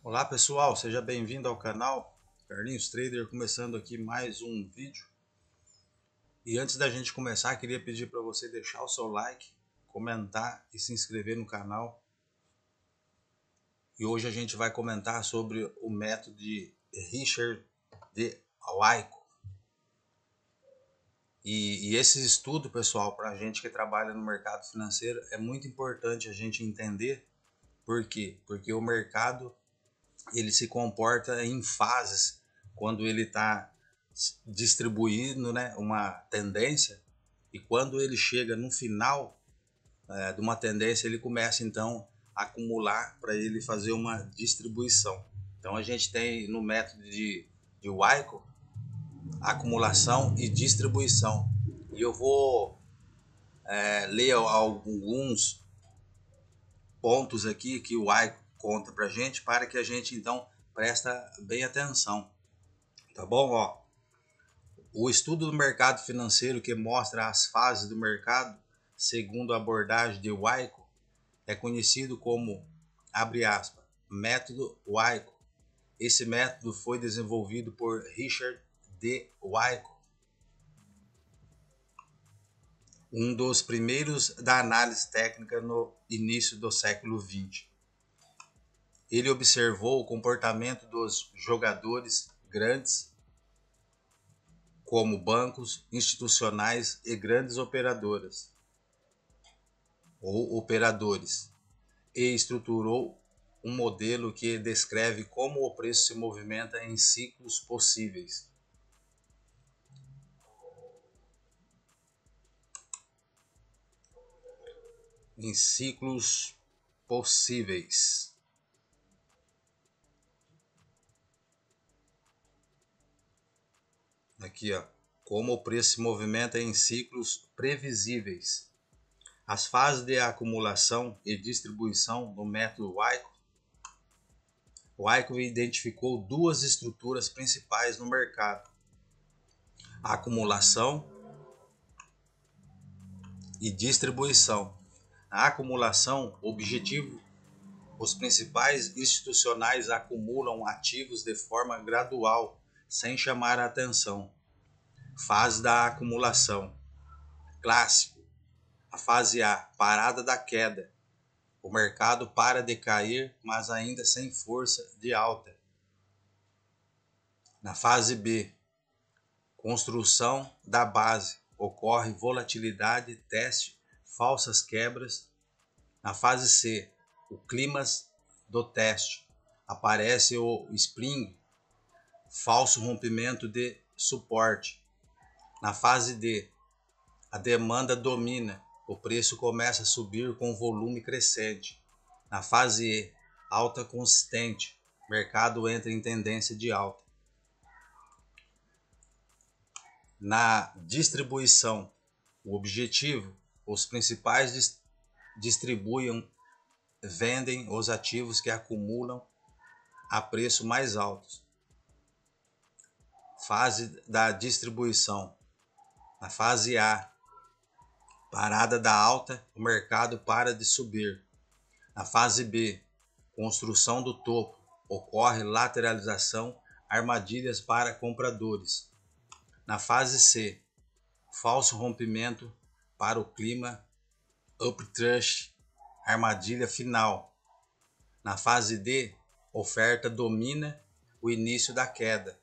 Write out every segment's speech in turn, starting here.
Olá pessoal, seja bem-vindo ao canal Carlinhos Trader, começando aqui mais um vídeo. E antes da gente começar, queria pedir para você deixar o seu like, comentar e se inscrever no canal. E hoje a gente vai comentar sobre o método de Richard de Wyckoff. E esse estudo, pessoal, para a gente que trabalha no mercado financeiro, é muito importante a gente entender. Por quê? Porque o mercado ele se comporta em fases quando ele está distribuindo, né, uma tendência, e quando ele chega no final de uma tendência, ele começa então a acumular para ele fazer uma distribuição. Então a gente tem no método de Wyckoff acumulação e distribuição. E eu vou ler alguns pontos aqui que o Wyckoff conta para a gente, para que a gente então presta bem atenção. Tá bom? Ó, o estudo do mercado financeiro que mostra as fases do mercado, segundo a abordagem de Wyckoff, é conhecido como, abre aspas, método Wyckoff. Esse método foi desenvolvido por Richard D. Wyckoff, um dos primeiros da análise técnica no início do século XX. Ele observou o comportamento dos jogadores grandes, como bancos, institucionais e grandes operadoras ou operadores, e estruturou um modelo que descreve como o preço se movimenta em ciclos possíveis. Em ciclos possíveis. Aqui, ó, como o preço se movimenta em ciclos previsíveis. As fases de acumulação e distribuição no método Wyckoff identificou duas estruturas principais no mercado: a acumulação e distribuição. A acumulação, objetivo, os principais institucionais acumulam ativos de forma gradual, sem chamar a atenção. Fase da acumulação. Clássico. A fase A, parada da queda. O mercado para de cair, mas ainda sem força de alta. Na fase B, construção da base. Ocorre volatilidade, teste, falsas quebras. Na fase C, o clímax do teste. Aparece o spring, falso rompimento de suporte. Na fase D, a demanda domina. O preço começa a subir com volume crescente. Na fase E, alta consistente. Mercado entra em tendência de alta. Na distribuição, o objetivo, os principais distribuem, vendem os ativos que acumulam a preço mais altos. Fase da distribuição. Na fase A, parada da alta, o mercado para de subir. Na fase B, construção do topo, ocorre lateralização, armadilhas para compradores. Na fase C, falso rompimento para o clima, uptrust, armadilha final. Na fase D, oferta domina o início da queda.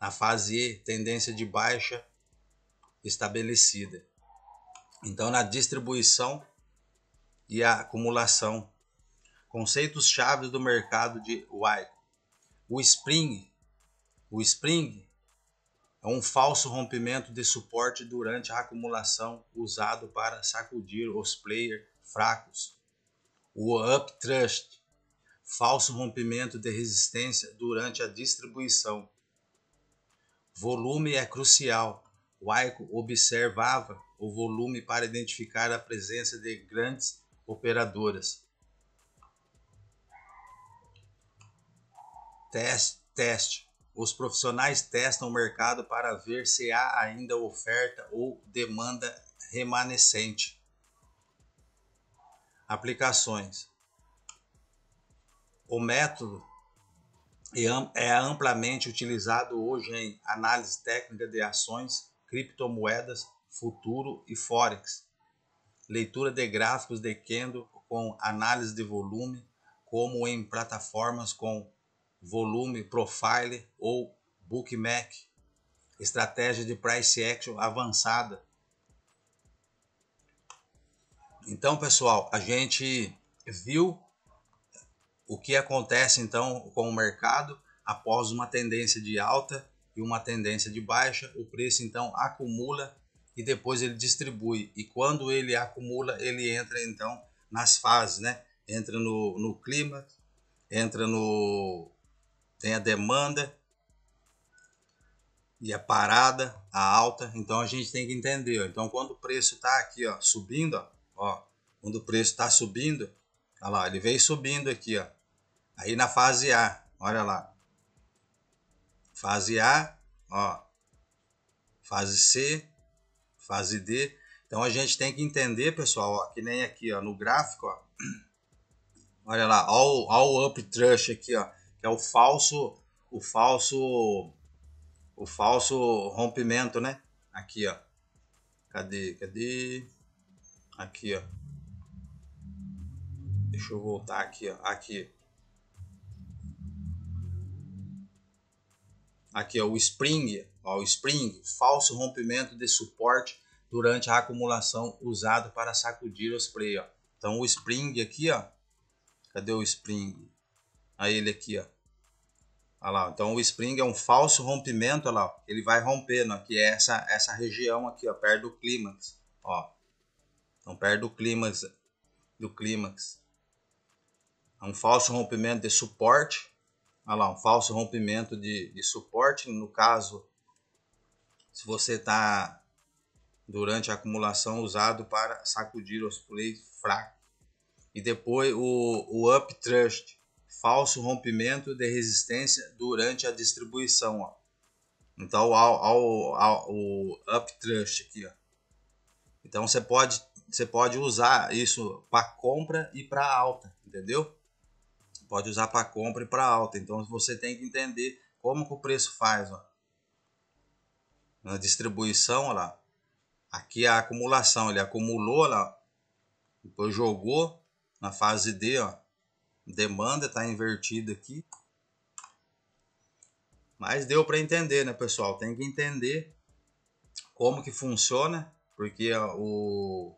Na fase E, tendência de baixa estabelecida. Então, na distribuição e a acumulação, conceitos chaves do mercado de Wyckoff. O spring é um falso rompimento de suporte durante a acumulação usado para sacudir os players fracos. O uptrust, falso rompimento de resistência durante a distribuição. Volume é crucial. Wyckoff observava o volume para identificar a presença de grandes operadoras. Teste. Os profissionais testam o mercado para ver se há ainda oferta ou demanda remanescente. Aplicações. O método é amplamente utilizado hoje em análise técnica de ações, criptomoedas, futuro e forex, leitura de gráficos de candle com análise de volume, como em plataformas com volume profile ou bookmap, estratégia de price action avançada. Então, pessoal, a gente viu o que acontece então com o mercado após uma tendência de alta e uma tendência de baixa. O preço então acumula e depois ele distribui, e quando ele acumula ele entra então nas fases, né? Entra no clima, entra no tem a demanda e a parada, a alta. Então a gente tem que entender, ó. Então quando o preço está aqui, ó, subindo, ó, quando o preço está subindo, olha lá, ele veio subindo aqui, ó. Aí na fase A, olha lá, fase A, ó, fase C, fase D. Então a gente tem que entender, pessoal, ó, que nem aqui, ó, no gráfico, ó, olha lá, ó o uptrust aqui, ó, que é o falso rompimento, né? Aqui, ó. Cadê? Aqui, ó. Deixa eu voltar aqui, ó. Aqui. Aqui, ó, o spring, falso rompimento de suporte durante a acumulação usado para sacudir os play, ó. Então o spring aqui, ó. Cadê o spring? Aí ele aqui, ó. Olha lá, então o spring é um falso rompimento, olha lá, ele vai rompendo aqui, é essa região aqui, ó, perto do clímax, ó. Então perto do clímax. É um falso rompimento de suporte. Olha lá, um falso rompimento de suporte. No caso, se você está durante a acumulação usado para sacudir os plays fracos. E depois o uptrust, falso rompimento de resistência durante a distribuição, ó. Então o uptrust aqui, ó. Então você pode usar isso para compra e para alta, entendeu? Pode usar para compra e para alta. Então você tem que entender como que o preço faz, ó. Na distribuição, ó lá. Aqui é a acumulação, ele acumulou lá, depois jogou na fase D, ó. Demanda está invertida aqui. Mas deu para entender, né, pessoal? Tem que entender como que funciona, porque o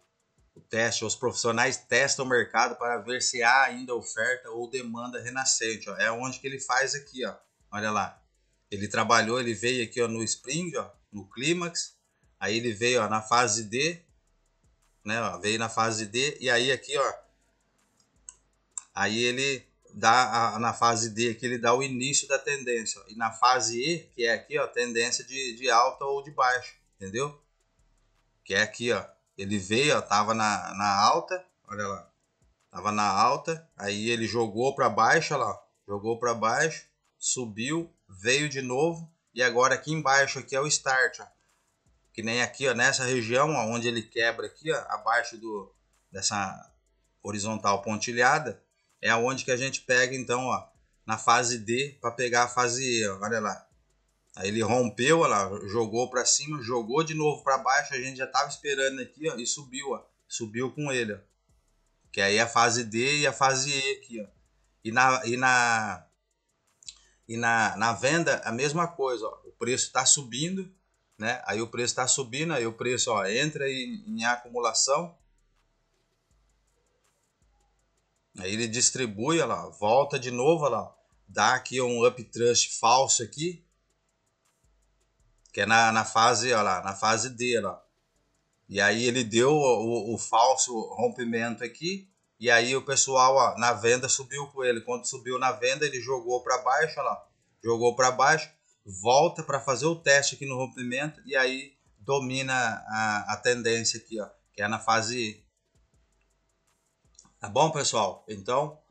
teste, os profissionais testam o mercado para ver se há ainda oferta ou demanda renascente, ó. É onde que ele faz aqui, ó. Olha lá. Ele trabalhou, ele veio aqui, ó, no spring, ó, no clímax. Aí ele veio, ó, na fase D, né, ó, veio na fase D e aí aqui, ó, aí ele dá na fase D aqui ele dá o início da tendência, ó. E na fase E, que é aqui, ó, tendência de alta ou de baixa, entendeu? Que é aqui, ó, ele veio, ó, tava na alta, olha lá, tava na alta, aí ele jogou para baixo, olha lá, jogou para baixo, subiu, veio de novo e agora aqui embaixo aqui é o start, ó. Que nem aqui, ó, nessa região, ó, onde ele quebra aqui, ó, abaixo dessa horizontal pontilhada, é aonde que a gente pega então, ó, na fase D para pegar a fase E, ó, olha lá. Aí ele rompeu, olha lá, jogou para cima, jogou de novo para baixo, a gente já tava esperando aqui, ó, e subiu, ó, subiu com ele, ó. Que aí é a fase D e a fase E aqui, ó. E na venda a mesma coisa, ó. O preço está subindo, né? Aí o preço está subindo, aí o preço, ó, entra em acumulação. Aí ele distribui, olha lá, volta de novo, olha lá, dá aqui um uptrust falso aqui, que é na fase, olha lá, na fase D, olha lá. E aí ele deu o falso rompimento aqui, e aí o pessoal, ó, na venda subiu com ele. Quando subiu na venda, ele jogou para baixo, olha lá, jogou para baixo, volta para fazer o teste aqui no rompimento, e aí domina a tendência aqui, ó, que é na fase E. Tá bom, pessoal? Então,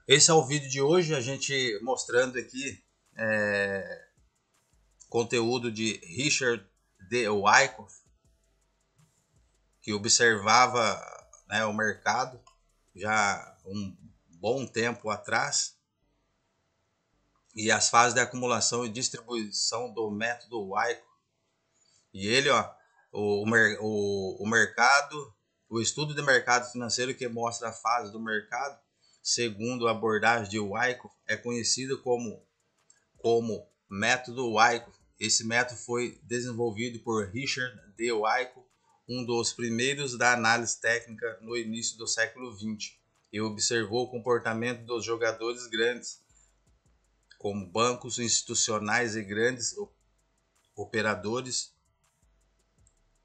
esse é o vídeo de hoje, a gente mostrando aqui conteúdo de Richard D. Wyckoff, que observava, né, o mercado já um bom tempo atrás. e as fases de acumulação e distribuição do método Wyckoff. E ele, ó, o mercado, o estudo de mercado financeiro que mostra a fase do mercado, segundo a abordagem de Wyckoff, é conhecido como método Wyckoff. Esse método foi desenvolvido por Richard D. Wyckoff, um dos primeiros da análise técnica no início do século XX, e observou o comportamento dos jogadores grandes, como bancos institucionais e grandes operadores,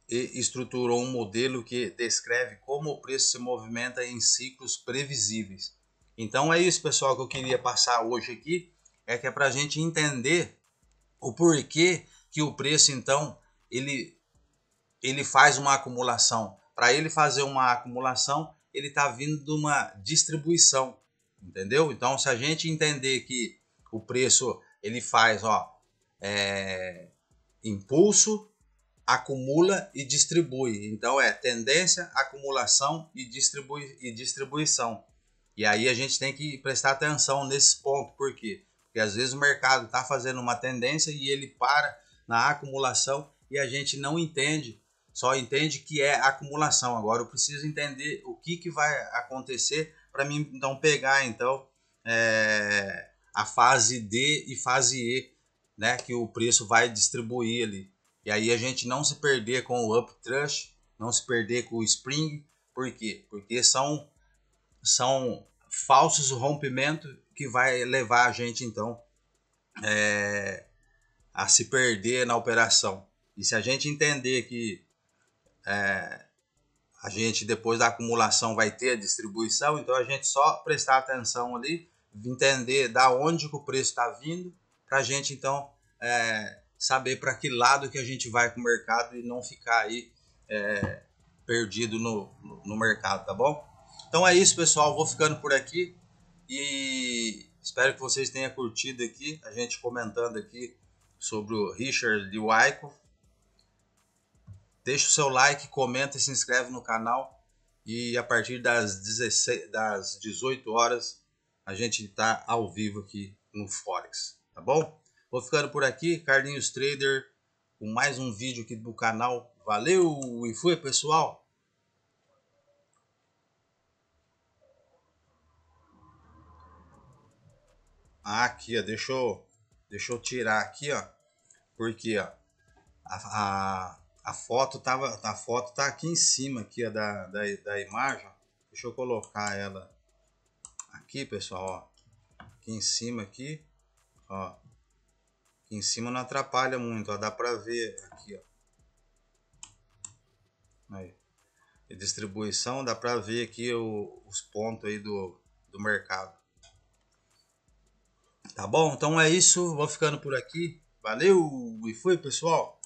e estruturou um modelo que descreve como o preço se movimenta em ciclos previsíveis. Então é isso, pessoal, que eu queria passar hoje aqui, é que é para a gente entender o porquê que o preço, então, ele faz uma acumulação. Para ele fazer uma acumulação, ele está vindo de uma distribuição, entendeu? Então, se a gente entender que o preço ele faz, impulso, acumula e distribui. Então é tendência, acumulação e distribuição. E aí a gente tem que prestar atenção nesse ponto. Por quê? Porque às vezes o mercado está fazendo uma tendência e ele para na acumulação e a gente não entende, só entende que é acumulação. Agora eu preciso entender o que vai acontecer para mim então pegar a fase D e fase E, né, que o preço vai distribuir ali. E aí a gente não se perder com o uptrust, não se perder com o spring. Por quê? Porque são falsos rompimentos que vai levar a gente então a se perder na operação. E se a gente entender que a gente depois da acumulação vai ter a distribuição, então a gente só prestar atenção ali, entender da onde que o preço está vindo, para a gente então saber para que lado que a gente vai com o mercado e não ficar aí perdido no mercado, tá bom? Então é isso, pessoal, vou ficando por aqui e espero que vocês tenham curtido aqui, a gente comentando aqui sobre o Richard D. Wyckoff. Deixa o seu like, comenta e se inscreve no canal. E a partir das 18 horas a gente está ao vivo aqui no Forex, tá bom? Vou ficando por aqui, Carlinhos Trader, com mais um vídeo aqui do canal. Valeu e fui, pessoal! Aqui, ó, deixa eu tirar aqui, ó, porque ó, a foto tá aqui em cima aqui, ó, da imagem. Ó. Deixa eu colocar ela aqui, pessoal, ó. Aqui em cima aqui, ó. Aqui em cima não atrapalha muito, ó. Dá pra ver aqui, ó. Aí. E distribuição, dá pra ver aqui os pontos aí do mercado. Tá bom? Então é isso, vou ficando por aqui. Valeu e fui, pessoal!